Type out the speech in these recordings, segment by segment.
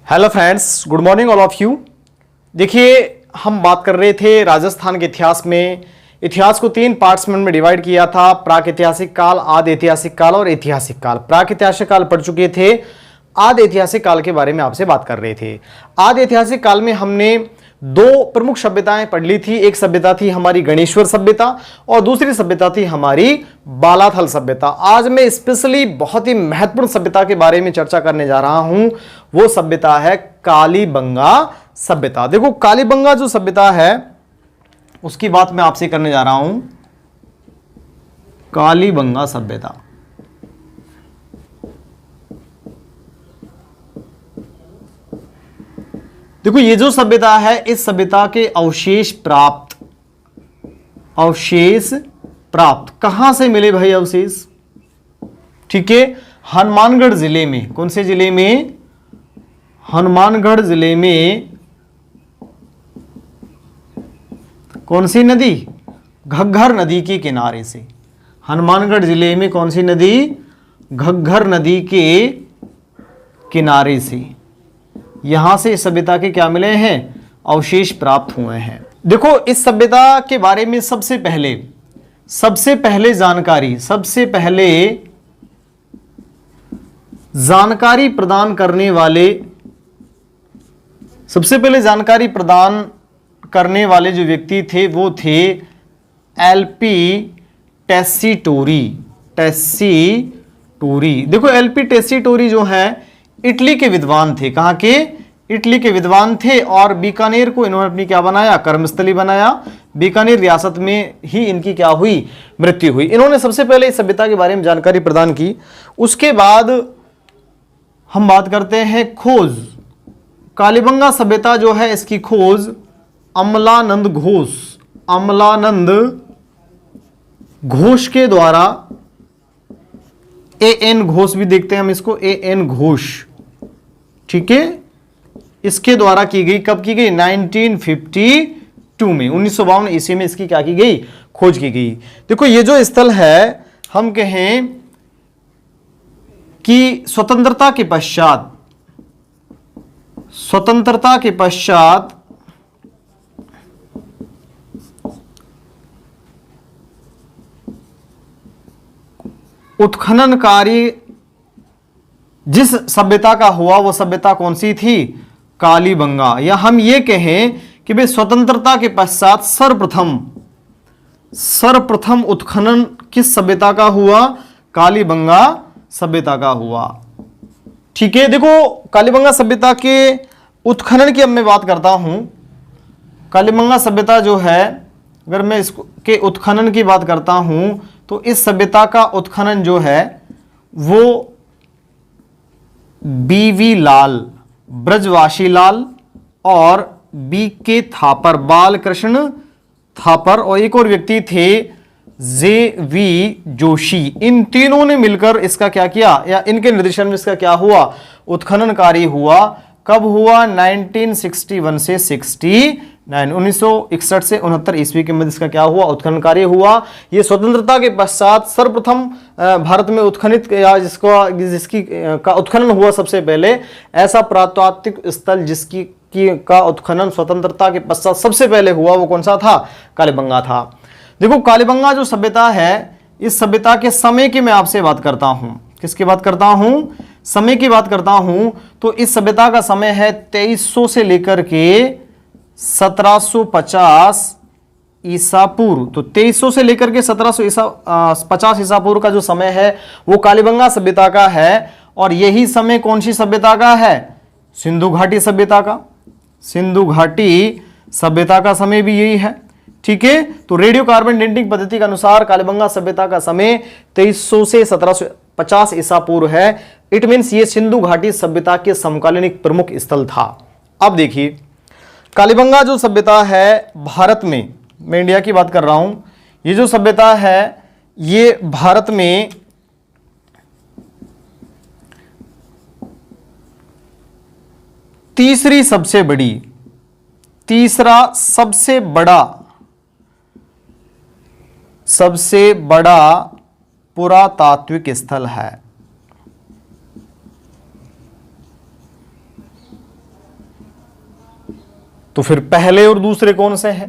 Hello friends, good morning all of you. देखिए, हम बात कर रहे थे राजस्थान के इतिहास में। इतिहास को 3 पार्ट्स में डिवाइड किया था: प्राक ऐतिहासिक काल, आदि ऐतिहासिक काल और ऐतिहासिक काल। प्राक ऐतिहासिक काल पढ़ चुके थे, आदि ऐतिहासिक काल के बारे में आपसे बात कर रहे थे। आदि ऐतिहासिक काल में हमने 2 प्रमुख सभ्यताएं पढ़ ली थी। एक सभ्यता थी हमारी गणेश्वर सभ्यता और दूसरी सभ्यता थी हमारी बालाथल सभ्यता। आज मैं स्पेशली बहुत ही महत्वपूर्ण सभ्यता के बारे में चर्चा करने जा रहा हूं। वो सभ्यता है कालीबंगा सभ्यता। देखो, कालीबंगा जो सभ्यता है उसकी बात मैं आपसे करने जा रहा हूं। कालीबंगा सभ्यता, देखो ये जो सभ्यता है, इस सभ्यता के अवशेष प्राप्त कहां से मिले भाई? अवशेष, ठीक है, हनुमानगढ़ जिले में। कौन से जिले में? हनुमानगढ़ जिले में। कौन सी नदी? घग्घर नदी के किनारे से। हनुमानगढ़ जिले में कौन सी नदी? घग्घर नदी के किनारे से। यहां से इस सभ्यता के क्या मिले हैं? अवशेष प्राप्त हुए हैं। देखो, इस सभ्यता के बारे में सबसे पहले जानकारी प्रदान करने वाले जो व्यक्ति थे वो थे एलपी टेस्सीटोरी। देखो, एलपी टेस्सीटोरी जो है इटली के विद्वान थे। कहां के? इटली के विद्वान थे। और बीकानेर को इन्होंने अपनी क्या बनाया? कर्मस्थली बनाया। बीकानेर रियासत में ही इनकी क्या हुई? मृत्यु हुई। इन्होंने सबसे पहले इस सभ्यता के बारे में जानकारी प्रदान की। उसके बाद हम बात करते हैं खोज। कालीबंगा सभ्यता जो है, इसकी खोज अमलानंद घोष के द्वारा, एएन घोष भी देखते हैं हम इसको, एएन घोष, ठीक है, इसके द्वारा की गई। कब की गई? 1952 में, 1952 ईस्वी में इसकी क्या की गई? खोज की गई। देखो, ये जो स्थल है, हम कहें कि स्वतंत्रता के पश्चात उत्खनन कार्य जिस सभ्यता का हुआ वो सभ्यता कौन सी थी? कालीबंगा। या हम ये कहें कि भाई स्वतंत्रता के पश्चात सर्वप्रथम उत्खनन किस सभ्यता का हुआ? कालीबंगा सभ्यता का हुआ, ठीक है। देखो, कालीबंगा सभ्यता के उत्खनन की अब मैं बात करता हूं। कालीबंगा सभ्यता जो है, अगर मैं इसको के उत्खनन की बात करता हूं तो इस सभ्यता का उत्खनन जो है वो बीवी लाल, ब्रजवासी लाल और बीके थापर, बाल कृष्ण थापर और एक और व्यक्ति थे जे.वी. जोशी। इन तीनों ने मिलकर इसका क्या किया, या इनके निर्देशन में इसका क्या हुआ? उत्खनन कार्य हुआ। कब हुआ? 1961 से 1961 से 69 ईस्वी के मध्य इसका क्या हुआ? उत्खनन कार्य हुआ। यह स्वतंत्रता के पश्चात सर्वप्रथम भारत में उत्खनित या जिसकी का उत्खनन हुआ सबसे पहले, ऐसा पुरातात्विक स्थल जिसकी का उत्खनन स्वतंत्रता के पश्चात सबसे पहले हुआ, वो कौन सा था? कालीबंगा था। देखो, कालीबंगा जो सभ्यता है, इस सभ्यता के समय की मैं आपसे बात करता हूं। किसकी बात करता हूं? समय की बात करता हूं। तो इस सभ्यता का समय है 2300 से लेकर के 1750 ईसा पूर्व। तो 2300 से लेकर के 1750 ईसा पूर्व का जो समय है वो कालीबंगा सभ्यता का है। और यही समय कौन सी सभ्यता का है? सिंधु घाटी सभ्यता का। सिंधु घाटी सभ्यता का समय भी यही है, ठीक है। तो रेडियो कार्बन डेटिंग पद्धति के अनुसार कालीबंगा सभ्यता का समय 2300 से 1750 ईसा पूर्व है। इट मीन्स ये सिंधु घाटी सभ्यता के समकालीन एक प्रमुख स्थल था। अब देखिए, कालीबंगा जो सभ्यता है भारत में, मैं इंडिया की बात कर रहा हूं, ये जो सभ्यता है ये भारत में तीसरा सबसे बड़ा पुरातात्विक स्थल है। तो फिर पहले और दूसरे कौन से हैं?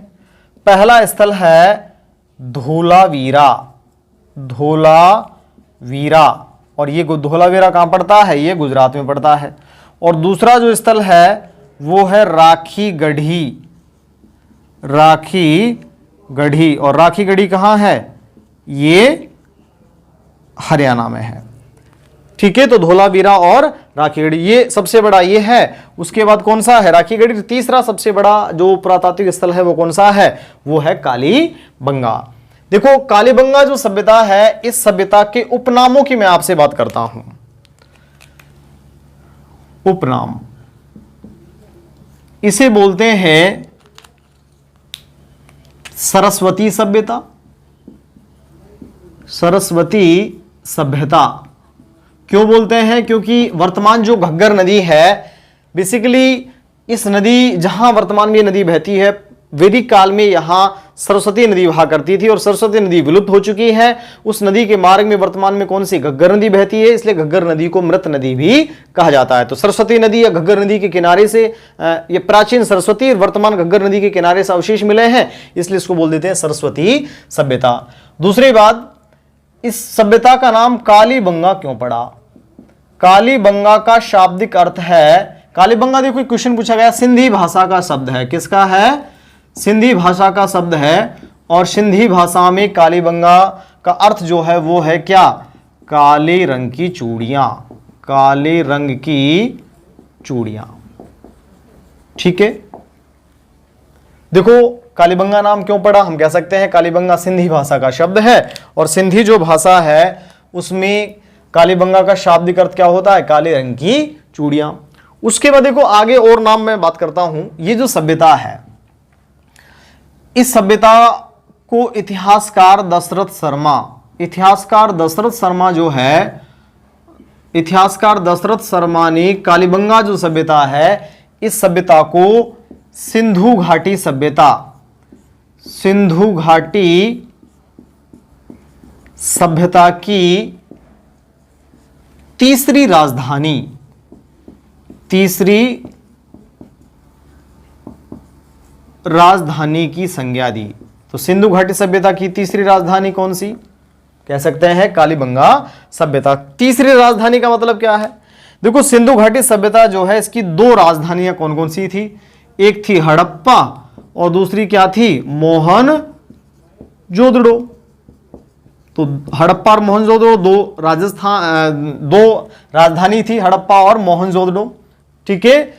पहला स्थल है धोलावीरा, धोलावीरा, और ये धोलावीरा कहां पड़ता है? ये गुजरात में पड़ता है। और दूसरा जो स्थल है वो है राखीगढ़ी, राखीगढ़ी, और राखीगढ़ी कहां है? ये हरियाणा में है। ठीक है, तो धोलावीरा और राखीगढ़ी ये सबसे बड़ा ये है। उसके बाद कौन सा है? राखीगढ़ी। तीसरा सबसे बड़ा जो पुरातात्विक स्थल है वो कौन सा है? वो है कालीबंगा। देखो कालीबंगा जो सभ्यता है, इस सभ्यता के उपनामों की मैं आपसे बात करता हूं। उपनाम, इसे बोलते हैं सरस्वती सभ्यता, सरस्वती सभ्यता। क्यों बोलते हैं? क्योंकि वर्तमान जो घग्गर नदी है, बेसिकली इस नदी, जहां वर्तमान में ये नदी बहती है, वैदिक काल में यहां सरस्वती नदी बहा करती थी और सरस्वती नदी विलुप्त हो चुकी है। उस नदी के मार्ग में वर्तमान में कौन सी? घग्गर नदी बहती है, इसलिए घग्गर नदी को मृत नदी भी कहा जाता है। तो सरस्वती नदी या घग्गर नदी के किनारे से ये प्राचीन सरस्वती वर्तमान घग्गर नदी के किनारे से अवशेष मिले हैं, इसलिए इसको बोल देते हैं सरस्वती सभ्यता। दूसरी बात, इस सभ्यता का नाम कालीबंगा क्यों पड़ा? कालीबंगा का शाब्दिक अर्थ है, कालीबंगा देखो क्वेश्चन पूछा गया, सिंधी भाषा का शब्द है। किसका है? सिंधी भाषा का शब्द है, और सिंधी भाषा में कालीबंगा का अर्थ जो है वो है क्या? काले रंग की चूड़ियां, काले रंग की चूड़ियां। ठीक है, देखो कालीबंगा नाम क्यों पड़ा? हम कह सकते हैं कालीबंगा सिंधी भाषा का शब्द है, और सिंधी जो भाषा है उसमें कालीबंगा का शाब्दिक अर्थ क्या होता है? काले रंग की चूड़ियां। उसके बाद देखो आगे और नाम मैं बात करता हूं। ये जो सभ्यता है, इस सभ्यता को इतिहासकार दशरथ शर्मा, इतिहासकार दशरथ शर्मा जो है, इतिहासकार दशरथ शर्मा ने कालीबंगा जो सभ्यता है, इस सभ्यता को सिंधु घाटी सभ्यता, सिंधु घाटी सभ्यता की तीसरी राजधानी, तीसरी राजधानी की संज्ञा दी। तो सिंधु घाटी सभ्यता की तीसरी राजधानी कौन सी? कह सकते हैं कालीबंगा सभ्यता। तीसरी राजधानी का मतलब क्या है? देखो सिंधु घाटी सभ्यता जो है, इसकी दो राजधानियां कौन कौन सी थी? एक थी हड़प्पा और दूसरी क्या थी? मोहनजोदड़ो। तो हड़प्पा और मोहनजोदड़ो दो राजधानी थी, हड़प्पा और मोहनजोदड़ो। ठीक है,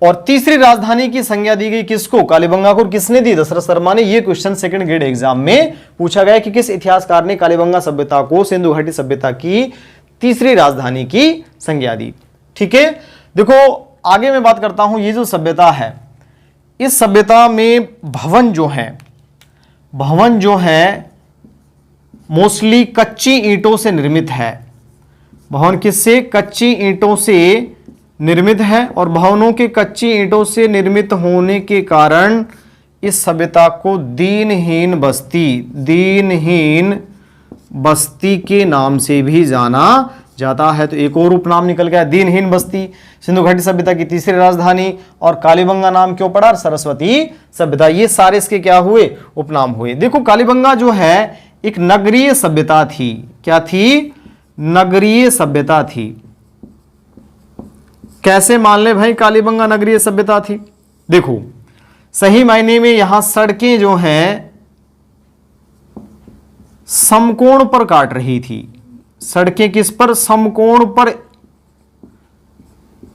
और तीसरी राजधानी की संज्ञा दी गई किसको? कालीबंगा को। किसने दी? दशरथ शर्मा ने। यह क्वेश्चन सेकंड ग्रेड एग्जाम में पूछा गया कि किस इतिहासकार ने कालीबंगा सभ्यता को सिंधु घाटी सभ्यता की तीसरी राजधानी की संज्ञा दी। ठीक है, देखो आगे मैं बात करता हूं। ये जो सभ्यता है, इस सभ्यता में भवन जो है मोस्टली कच्ची ईंटों से निर्मित है। भवन किससे? कच्ची ईंटों से निर्मित है, और भवनों के कच्ची ईंटों से निर्मित होने के कारण इस सभ्यता को दीनहीन बस्ती के नाम से भी जाना जाता है। तो एक और उपनाम निकल गया, दीनहीन बस्ती। सिंधु घाटी सभ्यता की तीसरी राजधानी, और कालीबंगा नाम क्यों पड़ा? सरस्वती सभ्यता। ये सारे इसके क्या हुए? उपनाम हुए। देखो कालीबंगा जो है एक नगरीय सभ्यता थी। क्या थी? नगरीय सभ्यता थी। कैसे मान ले भाई कालीबंगा नगरीय सभ्यता थी? देखो सही मायने में यहां सड़कें जो हैं समकोण पर काट रही थी। सड़कें किस पर? समकोण पर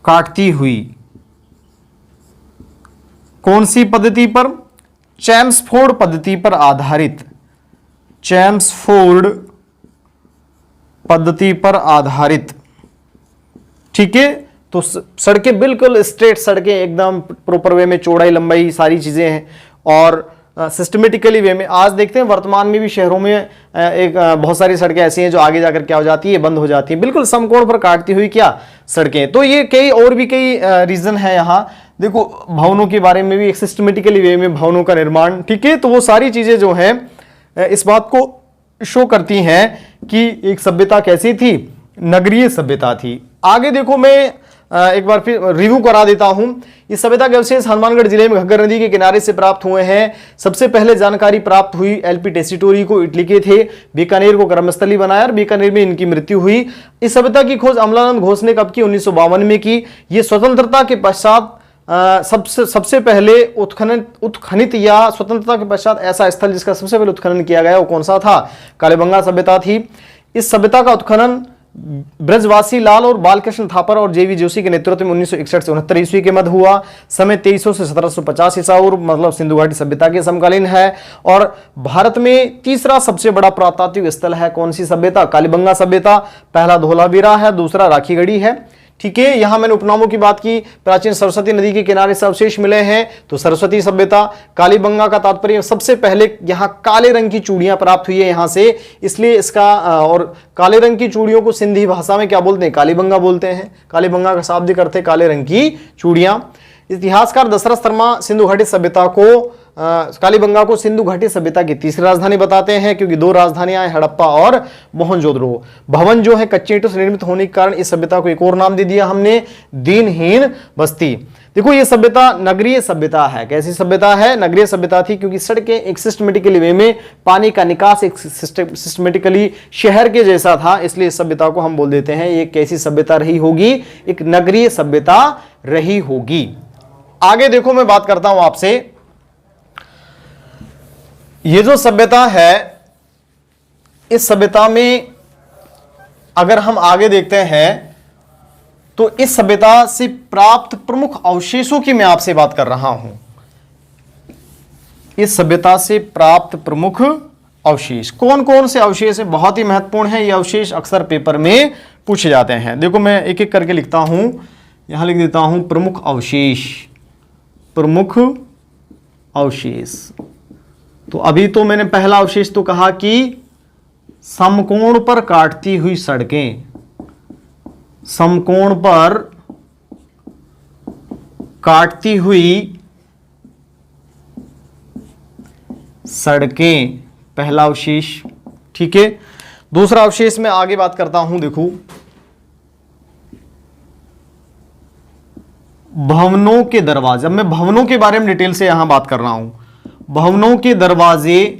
काटती हुई। कौन सी पद्धति पर? चेम्सफोर्ड पद्धति पर आधारित, चेम्सफोर्ड पद्धति पर आधारित। ठीक है, तो सड़कें बिल्कुल स्ट्रेट सड़कें, एकदम प्रॉपर वे में, चौड़ाई लंबाई सारी चीजें हैं, और सिस्टमेटिकली वे में। आज देखते हैं वर्तमान में भी शहरों में एक बहुत सारी सड़कें ऐसी हैं जो आगे जाकर क्या हो जाती है? बंद हो जाती है। बिल्कुल समकोण पर काटती हुई क्या? सड़कें। तो ये कई और भी कई रीजन है यहाँ। देखो भवनों के बारे में भी एक सिस्टमेटिकली वे में भवनों का निर्माण। ठीक है, तो वो सारी चीजें जो है इस बात को शो करती हैं कि एक सभ्यता कैसी थी? नगरीय सभ्यता थी। आगे देखो मैं एक बार फिर रिव्यू करा देता हूं। इस सभ्यता के अवशेष हनुमानगढ़ जिले में घग्गर नदी के किनारे से प्राप्त हुए हैं। सबसे पहले जानकारी प्राप्त हुई एलपी टेसिटोरी को, इटली के थे। बीकानेर को कर्मस्थली बनाया और बीकानेर में इनकी मृत्यु हुई। इस सभ्यता की खोज अमलानंद घोष ने कब की? 1952 में की। ये स्वतंत्रता के पश्चात सबसे पहले उत्खनित या स्वतंत्रता के पश्चात ऐसा स्थल जिसका सबसे पहले उत्खनन किया गया वो कौन सा था? कालीबंगा सभ्यता थी। इस सभ्यता का उत्खनन ब्रजवासी लाल और बालकृष्ण थापर और जेवी जोशी के नेतृत्व में 1961 से 69 ईस्वी के मध्य हुआ। समय 2300 से 1750 ईसा पूर्व, मतलब सिंधु घाटी सभ्यता के समकालीन है। और भारत में तीसरा सबसे बड़ा पुरातात्विक स्थल है कौन सी सभ्यता? कालीबंगा सभ्यता। पहला धौलावीरा है, दूसरा राखीगढ़ी है। ठीक है, यहां मैंने उपनामों की बात की। प्राचीन सरस्वती नदी के किनारे से अवशेष मिले हैं तो सरस्वती सभ्यता। कालीबंगा का तात्पर्य सबसे पहले यहां काले रंग की चूड़ियां प्राप्त हुई है यहां से, इसलिए इसका और काले रंग की चूड़ियों को सिंधी भाषा में क्या बोलते हैं? कालीबंगा बोलते हैं। कालीबंगा का शाब्दिक अर्थ है काले रंग की चूड़ियां। इतिहासकार दशरथ शर्मा सिंधु घाटी सभ्यता को कालीबंगा को सिंधु घाटी सभ्यता की तीसरी राजधानी बताते हैं, क्योंकि दो राजधानियां हैं, हड़प्पा और मोहनजोदड़ो। भवन जो है कच्चे ईंटों से निर्मित होने के कारण इस सभ्यता को एक और नाम दे दिया हमने, दीनहीन बस्ती। देखो ये सभ्यता नगरीय सभ्यता है। कैसी सभ्यता है? नगरीय सभ्यता थी, क्योंकि सड़कें एक सिस्टमेटिकली वे में, पानी का निकास एक सिस्टमेटिकली शहर के जैसा था, इसलिए इस सभ्यता को हम बोल देते हैं ये कैसी सभ्यता रही होगी? एक नगरीय सभ्यता रही होगी। आगे देखो, मैं बात करता हूं आपसे, ये जो सभ्यता है इस सभ्यता में अगर हम आगे देखते हैं तो इस सभ्यता से प्राप्त प्रमुख अवशेषों की मैं आपसे बात कर रहा हूं। इस सभ्यता से प्राप्त प्रमुख अवशेष कौन कौन से अवशेष है? बहुत ही महत्वपूर्ण है ये अवशेष, अक्सर पेपर में पूछे जाते हैं। देखो मैं एक एक करके लिखता हूं, यहां लिख देता हूं प्रमुख अवशेष। प्रमुख अवशेष, तो अभी तो मैंने पहला अवशेष तो कहा कि समकोण पर काटती हुई सड़कें। समकोण पर काटती हुई सड़कें, पहला अवशेष। ठीक है, दूसरा अवशेष में आगे बात करता हूं। देखो, भवनों के दरवाजे। अब मैं भवनों के बारे में डिटेल से यहां बात कर रहा हूं। भवनों के दरवाजे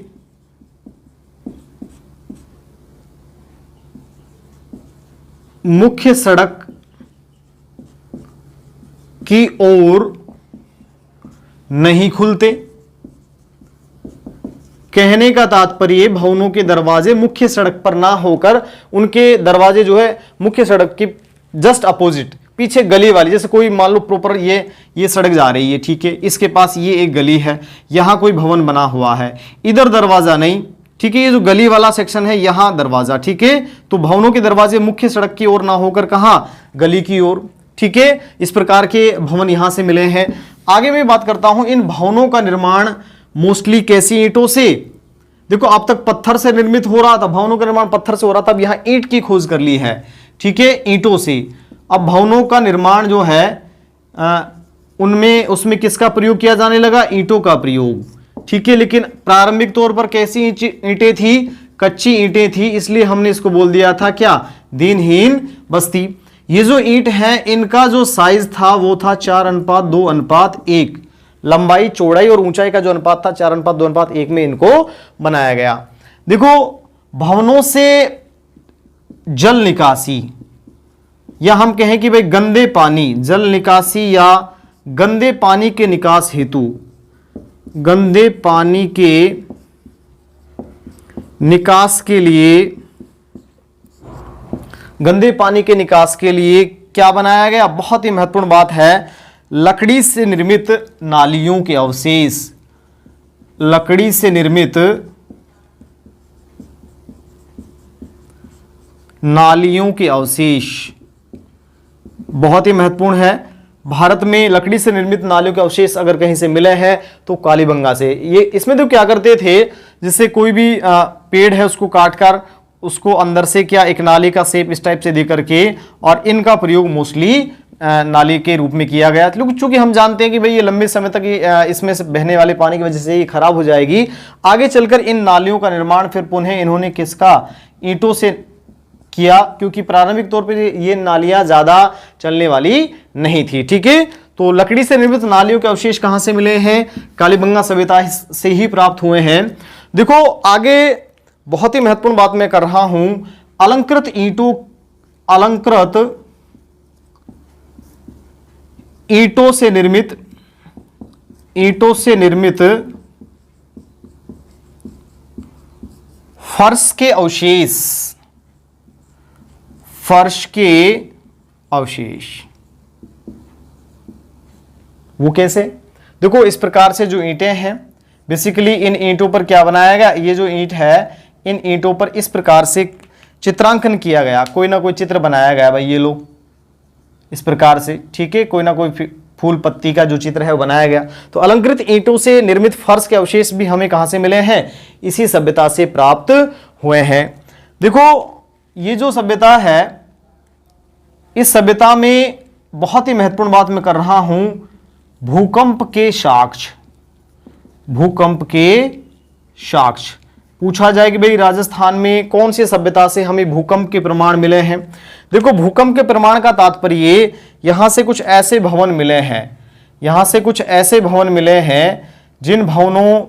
मुख्य सड़क की ओर नहीं खुलते। कहने का तात्पर्य भवनों के दरवाजे मुख्य सड़क पर ना होकर उनके दरवाजे जो है मुख्य सड़क की जस्ट अपोजिट, पीछे गली वाली, जैसे कोई मान लो प्रॉपर ये सड़क जा रही है, ठीक है, इसके पास ये एक गली है, यहां कोई भवन बना हुआ है, इधर दरवाजा नहीं, ठीक है, ये जो गली वाला सेक्शन है यहां दरवाजा। ठीक है, तो भवनों के दरवाजे मुख्य सड़क की ओर ना होकर कहां? गली की ओर। ठीक है, इस प्रकार के भवन यहां से मिले हैं। आगे मैं बात करता हूं, इन भवनों का निर्माण मोस्टली कैसी ईंटों से? देखो अब तक पत्थर से निर्मित हो रहा था, भवनों का निर्माण पत्थर से हो रहा था, अब यहां ईंट की खोज कर ली है। ठीक है, ईंटों से। अब भवनों का निर्माण जो है उसमें किसका प्रयोग किया जाने लगा? ईंटों का प्रयोग। ठीक है, लेकिन प्रारंभिक तौर पर कैसी ईंटें थी? कच्ची ईंटें थी, इसलिए हमने इसको बोल दिया था क्या? दीनहीन बस्ती। ये जो ईंट है इनका जो साइज था वो था 4:2:1। लंबाई, चौड़ाई और ऊंचाई का जो अनुपात था 4:2:1 में इनको बनाया गया। देखो, भवनों से जल निकासी, या हम कहें कि भाई गंदे पानी, जल निकासी या गंदे पानी के निकास हेतु, गंदे पानी के निकास के लिए, गंदे पानी के निकास के लिए क्या बनाया गया? बहुत ही महत्वपूर्ण बात है, लकड़ी से निर्मित नालियों के अवशेष। लकड़ी से निर्मित नालियों के अवशेष बहुत ही महत्वपूर्ण है। भारत में लकड़ी से निर्मित नालियों के अवशेष अगर कहीं से मिले हैं तो कालीबंगा से। ये इसमें तो क्या करते थे, जिससे कोई भी पेड़ है उसको काटकर उसको अंदर से क्या एक नाली का शेप इस टाइप से दे करके, और इनका प्रयोग मोस्टली नाली के रूप में किया गया। चूंकि हम जानते हैं कि भाई ये लंबे समय तक इसमें से बहने वाले पानी की वजह से ये खराब हो जाएगी, आगे चलकर इन नालियों का निर्माण फिर पुनः इन्होंने किसका? ईंटों से किया, क्योंकि प्रारंभिक तौर पे ये नालियां ज्यादा चलने वाली नहीं थी। ठीक है, तो लकड़ी से निर्मित नालियों के अवशेष कहां से मिले हैं? कालीबंगा सभ्यता से ही प्राप्त हुए हैं। देखो आगे बहुत ही महत्वपूर्ण बात मैं कर रहा हूं, अलंकृत ईंटों से निर्मित फर्श के अवशेष वो कैसे? देखो इस प्रकार से जो ईंटें हैं, बेसिकली इन ईंटों पर क्या बनाया गया? ये जो ईंट है, इन ईंटों पर इस प्रकार से चित्रांकन किया गया, कोई ना कोई चित्र बनाया गया भाई, ये लो इस प्रकार से। ठीक है, कोई ना कोई फूल पत्ती का जो चित्र है वो बनाया गया। तो अलंकृत ईंटों से निर्मित फर्श के अवशेष भी हमें कहां से मिले हैं? इसी सभ्यता से प्राप्त हुए हैं। देखो ये जो सभ्यता है, इस सभ्यता में बहुत ही महत्वपूर्ण बात मैं कर रहा हूं, भूकंप के साक्ष्य पूछा जाए कि भाई राजस्थान में कौन सी सभ्यता से हमें भूकंप के प्रमाण मिले हैं। देखो भूकंप के प्रमाण का तात्पर्य यहां से कुछ ऐसे भवन मिले हैं, जिन भवनों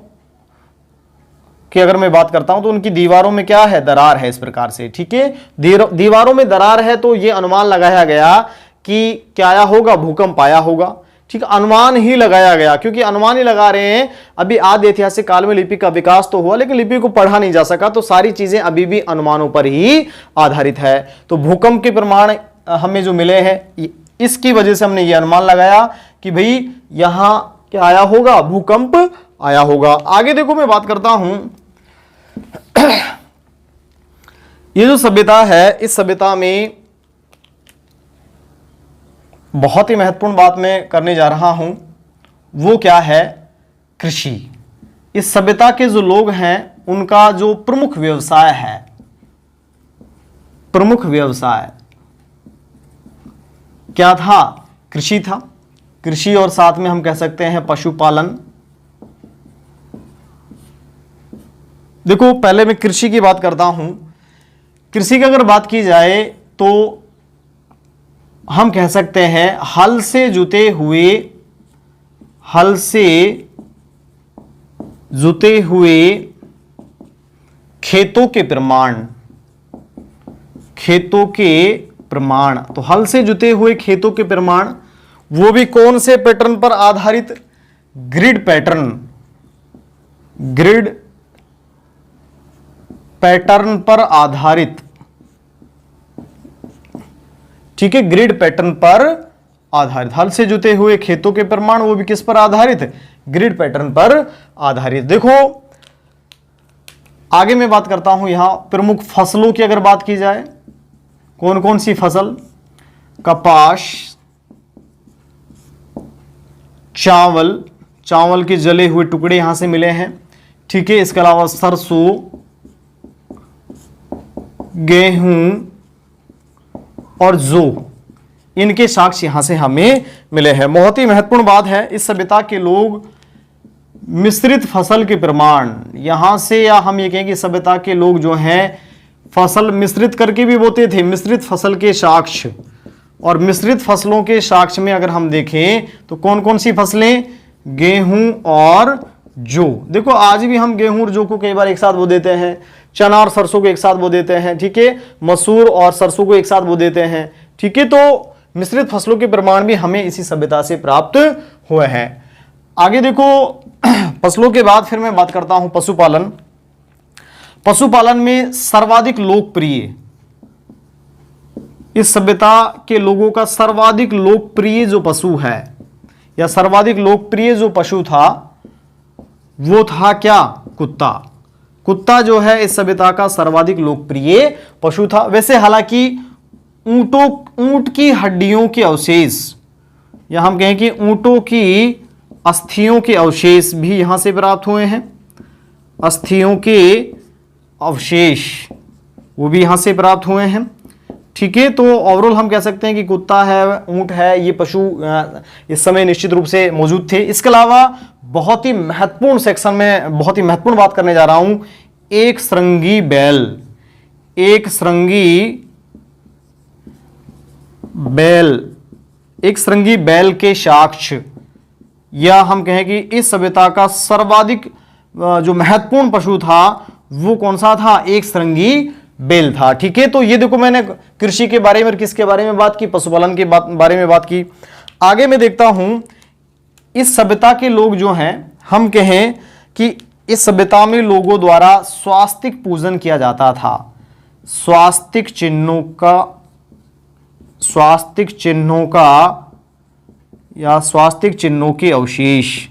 की अगर मैं बात करता हूं तो उनकी दीवारों में क्या है? दरार है, इस प्रकार से। ठीक है, दीवारों में दरार है, तो यह अनुमान लगाया गया कि क्या आया होगा? भूकंप आया होगा। ठीक, अनुमान ही लगाया गया, क्योंकि अनुमान ही लगा रहे हैं। अभी आदि ऐतिहासिक काल में लिपि का विकास तो हुआ, लेकिन लिपि को पढ़ा नहीं जा सका, तो सारी चीजें अभी भी अनुमानों पर ही आधारित है। तो भूकंप के प्रमाण हमें जो मिले हैं, इसकी वजह से हमने ये अनुमान लगाया कि भाई यहां क्या आया होगा? भूकंप आया होगा। आगे देखो मैं बात करता हूं, ये जो सभ्यता है, इस सभ्यता में बहुत ही महत्वपूर्ण बात मैं करने जा रहा हूं, वो क्या है? कृषि। इस सभ्यता के जो लोग हैं, उनका जो प्रमुख व्यवसाय क्या था? कृषि था। कृषि और साथ में हम कह सकते हैं पशुपालन। देखो पहले मैं कृषि की बात करता हूं। कृषि की अगर बात की जाए तो हम कह सकते हैं हल से जुते हुए खेतों के प्रमाण। तो हल से जुते हुए खेतों के प्रमाण, वो भी कौन से पैटर्न पर आधारित? ग्रिड पैटर्न पर आधारित। ठीक है, ग्रिड पैटर्न पर आधारित। हल से जुते हुए खेतों के प्रमाण, वो भी किस पर आधारित? ग्रिड पैटर्न पर आधारित। देखो आगे मैं बात करता हूं, यहां प्रमुख फसलों की अगर बात की जाए, कौन कौन सी फसल? कपास, चावल के जले हुए टुकड़े यहां से मिले हैं। ठीक है, इसके अलावा सरसों, गेहूं और जौ, इनके साक्ष्य यहां से हमें मिले हैं। बहुत ही महत्वपूर्ण बात है, इस सभ्यता के लोग मिश्रित फसल के प्रमाण, यहां से, या हम ये कहें कि सभ्यता के लोग जो हैं फसल मिश्रित करके भी बोते थे, मिश्रित फसल के साक्ष्य। और मिश्रित फसलों के साक्ष्य में अगर हम देखें तो कौन कौन सी फसलें? गेहूं और जौ। देखो आज भी हम गेहूं और जौ को कई बार एक साथ बो देते हैं, चना और सरसों को एक साथ बो देते हैं। ठीक है, मसूर और सरसों को एक साथ बो देते हैं। ठीक है, तो मिश्रित फसलों के प्रमाण भी हमें इसी सभ्यता से प्राप्त हुए हैं। आगे देखो फसलों के बाद फिर मैं बात करता हूं पशुपालन में सर्वाधिक लोकप्रिय, इस सभ्यता के लोगों का सर्वाधिक लोकप्रिय जो पशु है, या सर्वाधिक लोकप्रिय जो पशु था, वो था क्या? कुत्ता जो है इस सभ्यता का सर्वाधिक लोकप्रिय पशु था। वैसे हालांकि ऊंट की हड्डियों के अवशेष, या हम कहें कि ऊंटों की अस्थियों के अवशेष भी यहां से प्राप्त हुए हैं। अस्थियों के अवशेष वो भी यहां से प्राप्त हुए हैं। ठीक है, तो ओवरऑल हम कह सकते हैं कि कुत्ता है, ऊंट है, ये पशु इस समय निश्चित रूप से मौजूद थे। इसके अलावा बहुत ही महत्वपूर्ण सेक्शन में बहुत ही महत्वपूर्ण बात करने जा रहा हूं, एक श्रृंगी बैल, एक श्रृंगी बैल के साक्ष्य, या हम कहें कि इस सभ्यता का सर्वाधिक जो महत्वपूर्ण पशु था वो कौन सा था, एक श्रृंगी बैल था। ठीक है, तो ये देखो मैंने कृषि के बारे में और किसके बारे में बात की, पशुपालन के बारे में बात की। आगे मैं देखता हूं इस सभ्यता के लोग जो हैं, हम कहें कि इस सभ्यता में लोगों द्वारा स्वास्तिक पूजन किया जाता था। स्वास्तिक चिन्हों का या स्वास्तिक चिन्हों के अवशेष,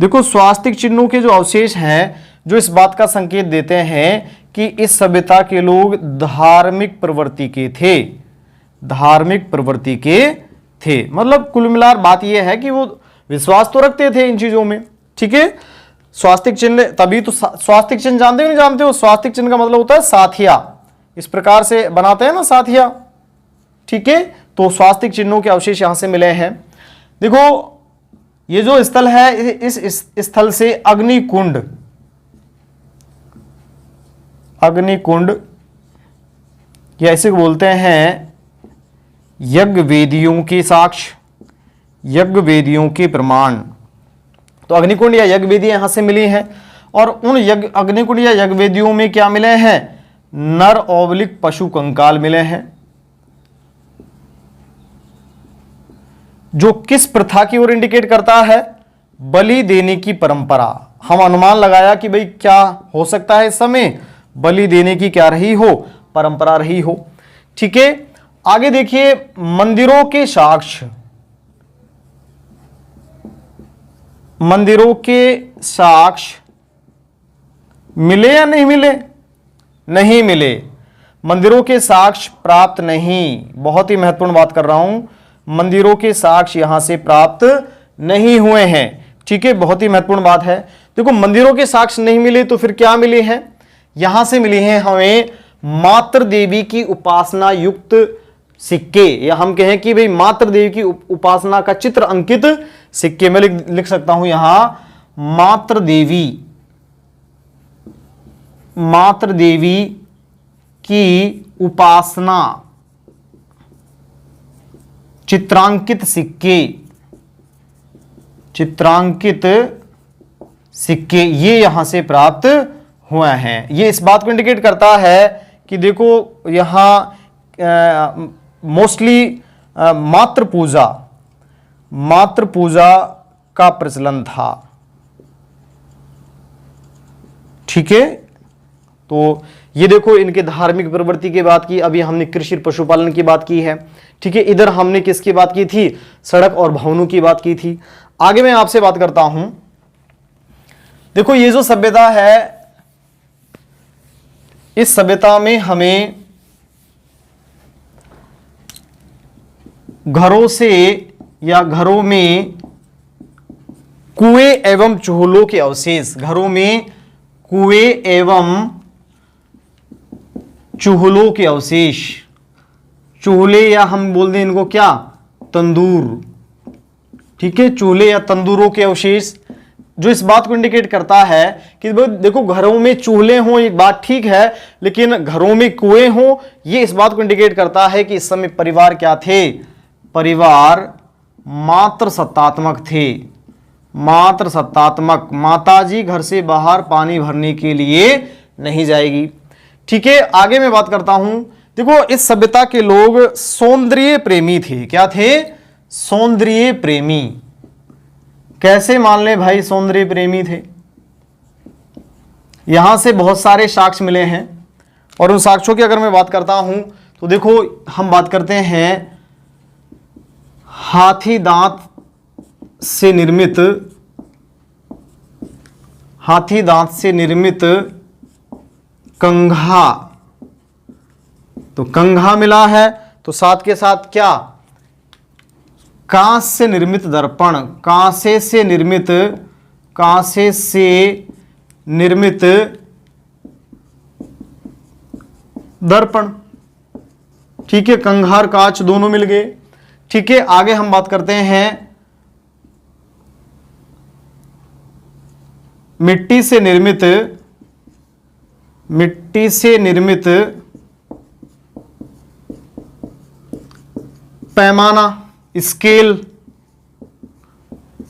देखो स्वास्तिक चिन्हों के जो अवशेष हैं जो इस बात का संकेत देते हैं कि इस सभ्यता के लोग धार्मिक प्रवृत्ति के थे, धार्मिक प्रवृत्ति के थे। मतलब कुल मिलाकर बात यह है कि वो विश्वास तो रखते थे इन चीजों में। ठीक है, स्वास्तिक चिन्ह, तभी तो स्वास्तिक चिन्ह जानते हो नहीं जानते हो, स्वास्तिक चिन्ह का मतलब होता है साथिया, इस प्रकार से बनाते हैं ना साथिया। ठीक है, तो स्वास्तिक चिन्हों के अवशेष यहां से मिले हैं। देखो ये जो स्थल है, इस स्थल से अग्निकुंड या इसे बोलते हैं यज्ञ वेदियों के साक्ष्य, यज्ञ वेदियों के प्रमाण। तो अग्निकुंड या यज्ञ वेदियां यहां से मिली हैं, और उन अग्निकुंड या यज्ञ वेदियों में क्या मिले हैं, नर ओवलिक पशु कंकाल मिले हैं, जो किस प्रथा की ओर इंडिकेट करता है, बलि देने की परंपरा। हम अनुमान लगाया कि भाई क्या हो सकता है, इस समय बलि देने की क्या रही हो, परंपरा रही हो। ठीक है, आगे देखिए मंदिरों के साक्ष्य, मंदिरों के साक्ष्य मिले या नहीं मिले, नहीं मिले, मंदिरों के साक्ष्य प्राप्त नहीं। बहुत ही महत्वपूर्ण बात कर रहा हूं, मंदिरों के साक्ष्य यहां से प्राप्त नहीं हुए हैं। ठीक है, बहुत ही महत्वपूर्ण बात है। देखो मंदिरों के साक्ष्य नहीं मिले तो फिर क्या मिले हैं, यहां से मिले हैं हमें मातृ देवी की उपासना युक्त सिक्के, या हम कहें कि भाई मातृ देवी की उपासना का चित्र अंकित सिक्के। में लिख सकता हूं यहां मातृ देवी की उपासना चित्रांकित सिक्के ये यहां से प्राप्त हुए हैं। ये इस बात को इंडिकेट करता है कि देखो यहां मोस्टली मातृ पूजा का प्रचलन था। ठीक है, तो ये देखो इनके धार्मिक प्रवृत्ति की बात की, अभी हमने कृषि और पशुपालन की बात की है। ठीक है, इधर हमने किसकी बात की थी, सड़क और भवनों की बात की थी। आगे मैं आपसे बात करता हूं, देखो ये जो सभ्यता है, इस सभ्यता में हमें घरों से या घरों में कुएं एवं चूल्हों के अवशेष, घरों में कुएं एवं चूल्हों के अवशेष, चूल्हे या हम बोल दें इनको क्या, तंदूर। ठीक है, चूल्हे या तंदूरों के अवशेष, जो इस बात को इंडिकेट करता है कि देखो घरों में चूल्हे हों एक बात ठीक है, लेकिन घरों में कुएं हों ये इस बात को इंडिकेट करता है कि इस समय परिवार क्या थे, परिवार मात्र सत्तात्मक थे, मात्र सत्तात्मक। माताजी घर से बाहर पानी भरने के लिए नहीं जाएगी। ठीक है, आगे मैं बात करता हूं, देखो इस सभ्यता के लोग सौंदर्य प्रेमी थे। क्या थे, सौंदर्य प्रेमी। कैसे मान ले भाई सौंदर्य प्रेमी थे, यहां से बहुत सारे साक्ष्य मिले हैं, और उन साक्ष्यों की अगर मैं बात करता हूं तो देखो हम बात करते हैं हाथी दांत से निर्मित कंघा, तो कंघा मिला है, तो साथ के साथ क्या, कांस से निर्मित दर्पण, कांसे से निर्मित दर्पण। ठीक है, कंघार कांच दोनों मिल गए। ठीक है, आगे हम बात करते हैं मिट्टी से निर्मित पैमाना, स्केल,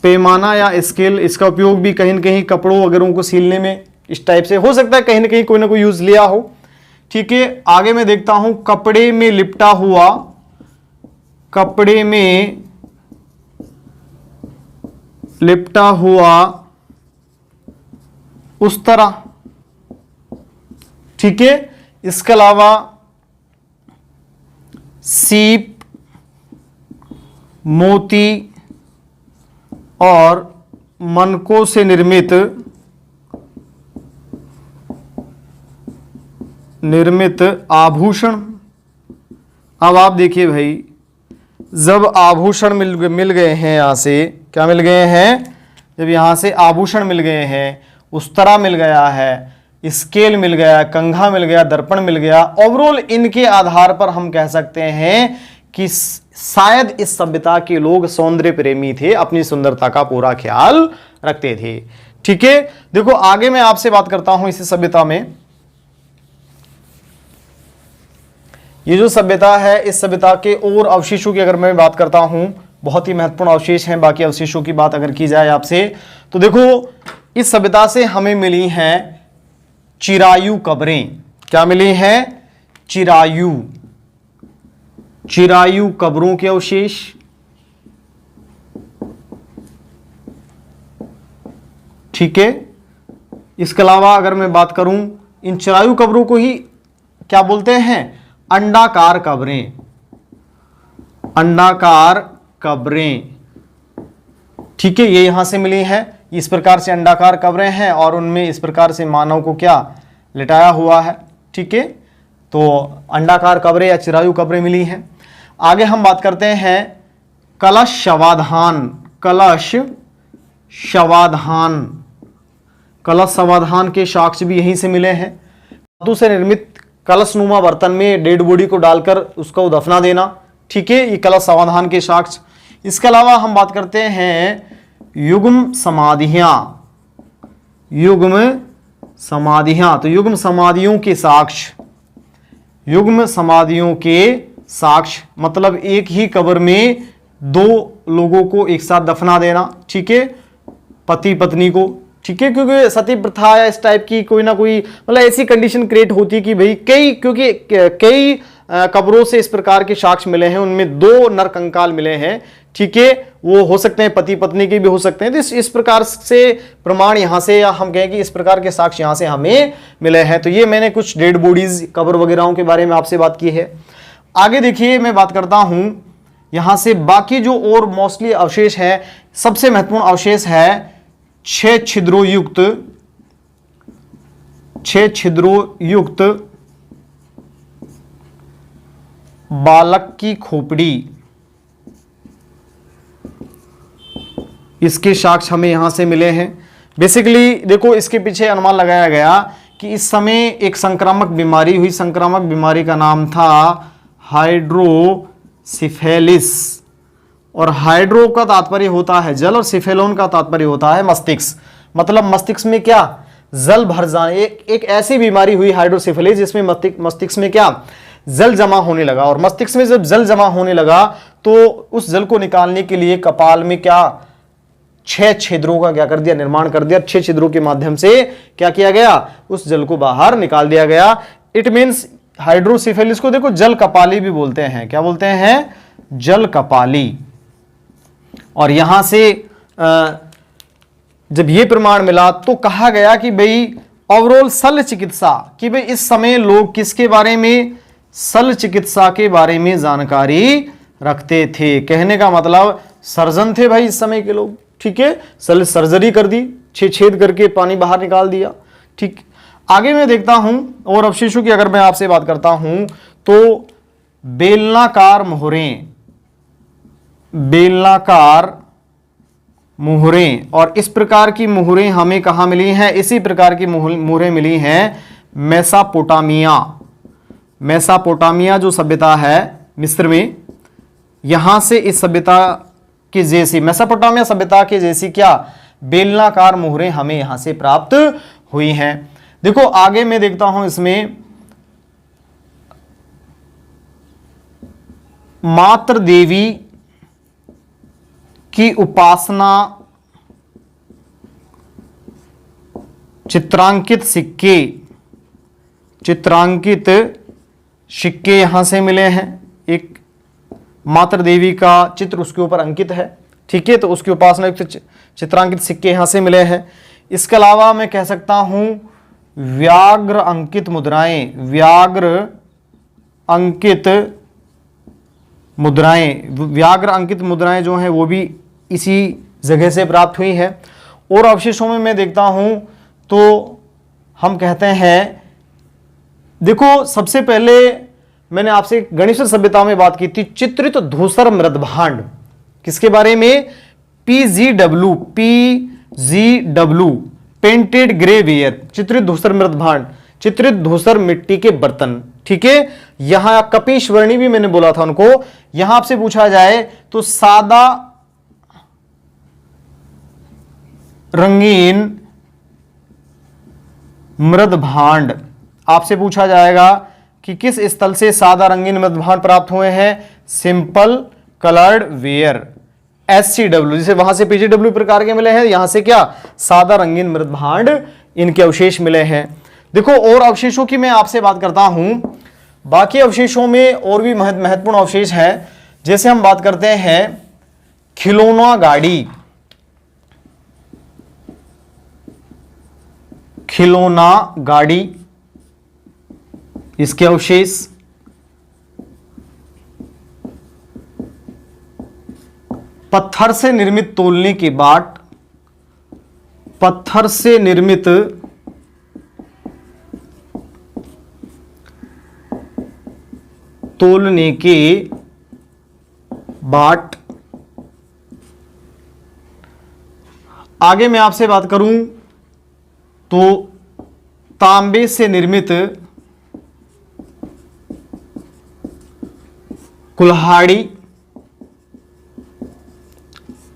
पैमाना या स्केल, इसका उपयोग भी कहीं न कहीं कपड़ों वगैरह को सीलने में इस टाइप से हो सकता है, कहीं ना कहीं कोई ना कोई यूज लिया हो। ठीक है, आगे मैं देखता हूं कपड़े में लिपटा हुआ, कपड़े में लिपटा हुआ उस तरह। ठीक है, इसके अलावा सीप, मोती और मनकों से निर्मित आभूषण। अब आप देखिए भाई, जब आभूषण मिल गए हैं, यहां से क्या मिल गए हैं, जब यहां से आभूषण मिल गए हैं, उस्तरा मिल गया है, स्केल मिल गया, कंघा मिल गया, दर्पण मिल गया, ओवरऑल इनके आधार पर हम कह सकते हैं कि शायद इस सभ्यता के लोग सौंदर्य प्रेमी थे, अपनी सुंदरता का पूरा ख्याल रखते थे। ठीक है, देखो आगे मैं आपसे बात करता हूं इसी सभ्यता में। ये जो सभ्यता है, इस सभ्यता के और अवशेषों की अगर मैं बात करता हूं, बहुत ही महत्वपूर्ण अवशेष हैं। बाकी अवशेषों की बात अगर की जाए आपसे, तो देखो इस सभ्यता से हमें मिली हैं चिरायु कब्रें। क्या मिली हैं? चिरायु कब्रों के अवशेष। ठीक है, इसके अलावा अगर मैं बात करूं, इन चिरायु कब्रों को ही क्या बोलते हैं? अंडाकार कब्रें। अंडाकार कब्रें। ठीक है, ये यहां से मिली है। इस प्रकार से अंडाकार कब्रें हैं और उनमें इस प्रकार से मानव को क्या लिटाया हुआ है। ठीक है, तो अंडाकार कब्रें या चिरायु कब्रें मिली हैं। आगे हम बात करते हैं कलश शवाधान। कलश शवाधान, कलश शवाधान के साक्ष्य भी यहीं से मिले हैं। धातु से निर्मित कलशनुमा बर्तन में डेड बॉडी को डालकर उसको दफना देना। ठीक है, ये कलश शवाधान के साक्ष्य। इसके अलावा हम बात करते हैं युग्म समाधियां। युग्म समाधियां, तो युग्म समाधियों के साक्ष्य। युग्म समाधियों के साक्ष्य मतलब एक ही कब्र में दो लोगों को एक साथ दफना देना। ठीक है, पति पत्नी को। ठीक है, क्योंकि सती प्रथा या इस टाइप की कोई ना कोई मतलब ऐसी कंडीशन क्रिएट होती है कि भाई कई कब्रों से इस प्रकार के साक्ष्य मिले हैं, उनमें दो नर कंकाल मिले हैं। ठीक है, वो हो सकते हैं पति पत्नी के भी हो सकते हैं। तो इस प्रकार से प्रमाण यहां से, या हम कहें कि इस प्रकार के साक्ष्य यहां से हमें मिले हैं। तो ये मैंने कुछ डेड बॉडीज, कब्र वगैरह के बारे में आपसे बात की है। आगे देखिए, मैं बात करता हूं यहां से बाकी जो और मोस्टली अवशेष है। सबसे महत्वपूर्ण अवशेष है 6 छिद्रों युक्त बालक की खोपड़ी। इसके साक्ष्य हमें यहां से मिले हैं। बेसिकली देखो, इसके पीछे अनुमान लगाया गया कि इस समय एक संक्रामक बीमारी हुई। संक्रामक बीमारी का नाम था हाइड्रोसिफेलिस। और हाइड्रो का तात्पर्य होता है जल और सिफेलोन का तात्पर्य होता है मस्तिष्क। मतलब मस्तिष्क में क्या जल भर जाने, एक ऐसी बीमारी हुई हाइड्रोसिफेलिस जिसमें मस्तिष्क में क्या जल जमा होने लगा। और मस्तिष्क में जब जल जमा होने लगा तो उस जल को निकालने के लिए कपाल में क्या 6 छिद्रों का क्या कर दिया, निर्माण कर दिया। 6 छिद्रों के माध्यम से क्या किया गया, उस जल को बाहर निकाल दिया गया। इट मीन्स हाइड्रोसिफेलिस को देखो जल कपाली भी बोलते हैं। क्या बोलते हैं? जल कपाली। और यहां से जब ये प्रमाण मिला तो कहा गया कि भाई ओवरऑल शल्य चिकित्सा, कि भाई इस समय लोग किसके बारे में, शल्य चिकित्सा के बारे में जानकारी रखते थे। कहने का मतलब सर्जन थे भाई इस समय के लोग। ठीक है, शल्य सर्जरी कर दी, 6 छेद करके पानी बाहर निकाल दिया। ठीक, आगे मैं देखता हूं और अवशेषों की अगर मैं आपसे बात करता हूं तो बेलनाकार मोहरें। बेलनाकार मुहरें, और इस प्रकार की मुहरें हमें कहां मिली हैं? इसी प्रकार की मुहरें मिली हैं मेसोपोटामिया। मेसोपोटामिया जो सभ्यता है मिस्र में, यहां से इस सभ्यता के जैसी, मेसोपोटामिया सभ्यता के जैसी क्या बेलनाकार मुहरें हमें यहां से प्राप्त हुई हैं। देखो आगे मैं देखता हूं इसमें मात्र देवी की उपासना चित्रांकित सिक्के यहां से मिले हैं। एक मात्र देवी का चित्र उसके ऊपर अंकित है, ठीक है, तो उसकी उपासना युक्त चित्रांकित सिक्के यहां से मिले हैं। इसके अलावा मैं कह सकता हूं व्याघ्र अंकित मुद्राएं जो हैं वो भी इसी जगह से प्राप्त हुई है। और अवशेषों में मैं देखता हूं तो हम कहते हैं, देखो सबसे पहले मैंने आपसे गणेश सभ्यता में बात की थी, चित्रित धूसर मृदभांड, किसके बारे में? PGW पेंटेड ग्रेवेयर, चित्रित धूसर मृदभांड, चित्रित धूसर मिट्टी के बर्तन, ठीक है। यहां कपीश्वरणी भी मैंने बोला था उनको। यहां आपसे पूछा जाए तो सादा रंगीन मृदभांड, आपसे पूछा जाएगा कि किस स्थल से सादा रंगीन मृदभांड प्राप्त हुए हैं? सिंपल कलर्ड वेयर, SCW, जिसे वहां से PGW प्रकार के मिले हैं, यहां से क्या? सादा रंगीन मृदभांड, इनके अवशेष मिले हैं। देखो और अवशेषों की मैं आपसे बात करता हूं। बाकी अवशेषों में और भी महत्वपूर्ण अवशेष है, जैसे हम बात करते हैं खिलौना गाड़ी, इसके अवशेष। पत्थर से निर्मित तोलने के बाट, पत्थर से निर्मित तोलने के बाट। आगे मैं आपसे बात करूं तो तांबे से निर्मित कुल्हाड़ी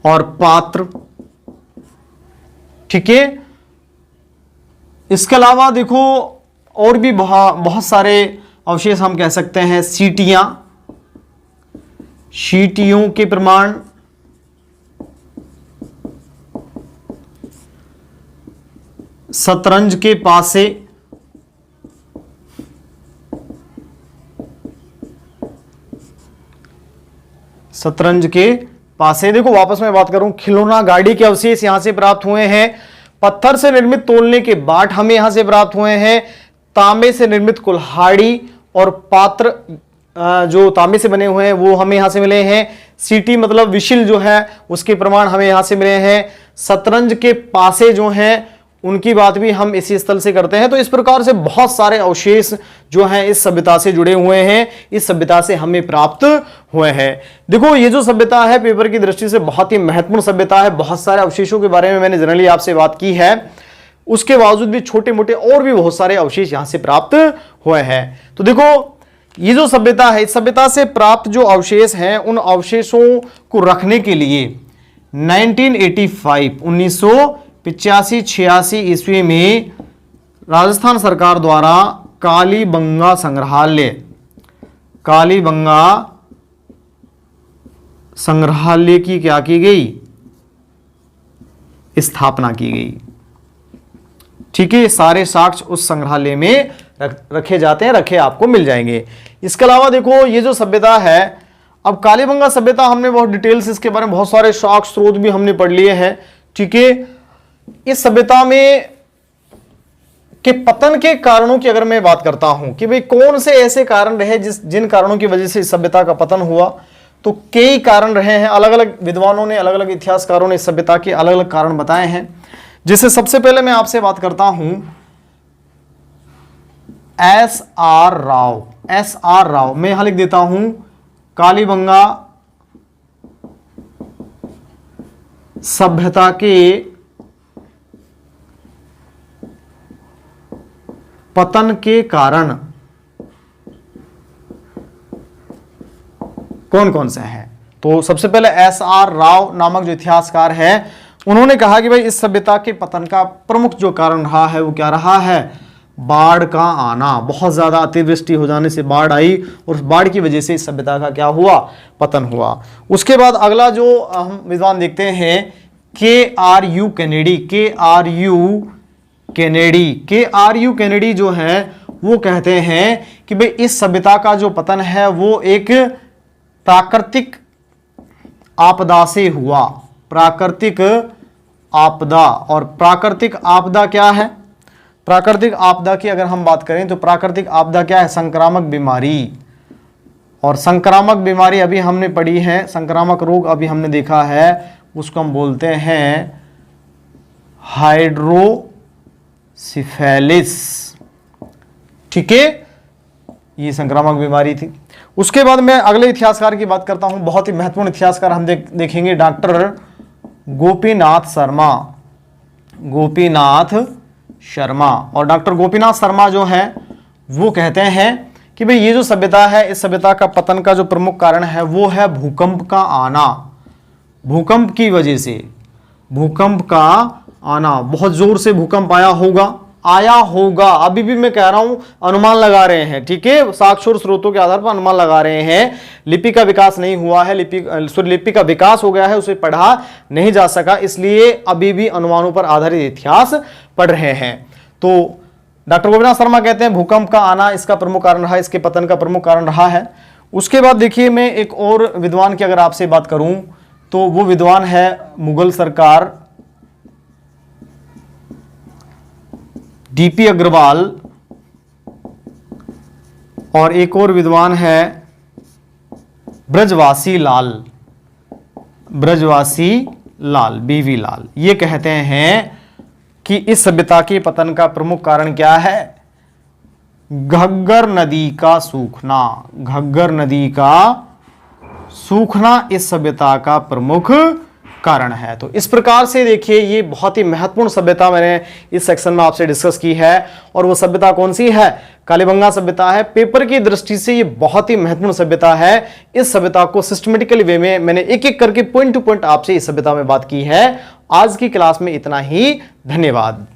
और पात्र, ठीक है। इसके अलावा देखो और भी बहुत सारे अवशेष हम कह सकते हैं। सीटियों के प्रमाण, शतरंज के पासे, देखो वापस मैं बात करूं, खिलौना गाड़ी के अवशेष यहां से प्राप्त हुए हैं। पत्थर से निर्मित तोलने के बाट हमें यहां से प्राप्त हुए हैं। तांबे से निर्मित कुल्हाड़ी और पात्र जो तांबे से बने हुए हैं वो हमें यहां से मिले हैं। सीटी मतलब विशिल जो है उसके प्रमाण हमें यहां से मिले हैं। शतरंज के पासे जो हैं उनकी बात भी हम इसी स्थल से करते हैं। तो इस प्रकार से बहुत सारे अवशेष जो हैं इस सभ्यता से जुड़े हुए हैं, इस सभ्यता से हमें प्राप्त हुए हैं। देखो ये जो सभ्यता है पेपर की दृष्टि से बहुत ही महत्वपूर्ण सभ्यता है। बहुत सारे अवशेषों के बारे में मैंने जनरली आपसे बात की है, उसके बावजूद भी छोटे मोटे और भी बहुत सारे अवशेष यहां से प्राप्त हुए हैं। तो देखो ये जो सभ्यता है, इस सभ्यता से प्राप्त जो अवशेष हैं उन अवशेषों को रखने के लिए 1985-86 ईस्वी में राजस्थान सरकार द्वारा कालीबंगा संग्रहालय की क्या की गई? स्थापना की गई, ठीक है। सारे साक्ष्य उस संग्रहालय में रखे जाते हैं, रखे आपको मिल जाएंगे। इसके अलावा देखो ये जो सभ्यता है, अब कालीबंगा सभ्यता हमने बहुत डिटेल्स इसके बारे में बहुत सारे साक्ष्य स्रोत भी हमने पढ़ लिए हैं, ठीक है। इस सभ्यता में के पतन के कारणों की अगर मैं बात करता हूं कि भाई कौन से ऐसे कारण रहे जिन कारणों की वजह से इस सभ्यता का पतन हुआ, तो कई कारण रहे हैं। अलग अलग विद्वानों ने, अलग अलग इतिहासकारों ने इस सभ्यता के अलग अलग कारण बताए हैं। जैसे सबसे पहले मैं आपसे बात करता हूं SR राव, मैं यहां लिख देता हूं कालीबंगा सभ्यता के पतन के कारण कौन कौन से हैं। तो सबसे पहले SR राव नामक जो इतिहासकार है, उन्होंने कहा कि भाई इस सभ्यता के पतन का प्रमुख जो कारण रहा है वो क्या रहा है? बाढ़ का आना, बहुत ज़्यादा अतिवृष्टि हो जाने से बाढ़ आई और उस बाढ़ की वजह से इस सभ्यता का क्या हुआ, पतन हुआ। उसके बाद अगला जो हम विद्वान देखते हैं KRU कैनेडी। KRU कैनेडी जो है वो कहते हैं कि भाई इस सभ्यता का जो पतन है वो एक प्राकृतिक आपदा से हुआ। प्राकृतिक आपदा, और प्राकृतिक आपदा क्या है? प्राकृतिक आपदा की अगर हम बात करें तो प्राकृतिक आपदा क्या है? संक्रामक बीमारी। और संक्रामक बीमारी अभी हमने पढ़ी है, संक्रामक रोग अभी हमने देखा है, उसको हम बोलते हैं हाइड्रोसिफेलिस। ठीक है, ये संक्रामक बीमारी थी। उसके बाद मैं अगले इतिहासकार की बात करता हूं, बहुत ही महत्वपूर्ण इतिहासकार हम देखेंगे, डॉक्टर गोपीनाथ शर्मा। गोपीनाथ शर्मा, और डॉक्टर गोपीनाथ शर्मा जो है वो कहते हैं कि भाई ये जो सभ्यता है, इस सभ्यता का पतन का जो प्रमुख कारण है वो है भूकंप का आना। भूकंप की वजह से, भूकंप का आना, बहुत जोर से भूकंप आया होगा, अभी भी मैं कह रहा हूं, अनुमान लगा रहे हैं। ठीक है, साक्ष्य और स्रोतों के आधार पर अनुमान लगा रहे हैं। लिपि का विकास नहीं हुआ है, लिपि का विकास हो गया है, उसे पढ़ा नहीं जा सका, इसलिए अभी भी अनुमानों पर आधारित इतिहास पढ़ रहे हैं। तो डॉक्टर गोपीनाथ शर्मा कहते हैं भूकंप का आना इसका प्रमुख कारण रहा, इसके पतन का प्रमुख कारण रहा है। उसके बाद देखिए, मैं एक और विद्वान की अगर आपसे बात करूं तो वो विद्वान है मुगल सरकार डीपी अग्रवाल, और एक और विद्वान है ब्रजवासी लाल, बीवी लाल। ये कहते हैं कि इस सभ्यता के पतन का प्रमुख कारण क्या है? घग्गर नदी का सूखना। घग्गर नदी का सूखना इस सभ्यता का प्रमुख कारण है। तो इस प्रकार से देखिए, ये बहुत ही महत्वपूर्ण सभ्यता मैंने इस सेक्शन में आपसे डिस्कस की है, और वो सभ्यता कौन सी है? कालीबंगा सभ्यता है। पेपर की दृष्टि से ये बहुत ही महत्वपूर्ण सभ्यता है। इस सभ्यता को सिस्टमेटिकली वे में मैंने एक एक करके पॉइंट टू पॉइंट आपसे इस सभ्यता में बात की है। आज की क्लास में इतना ही, धन्यवाद।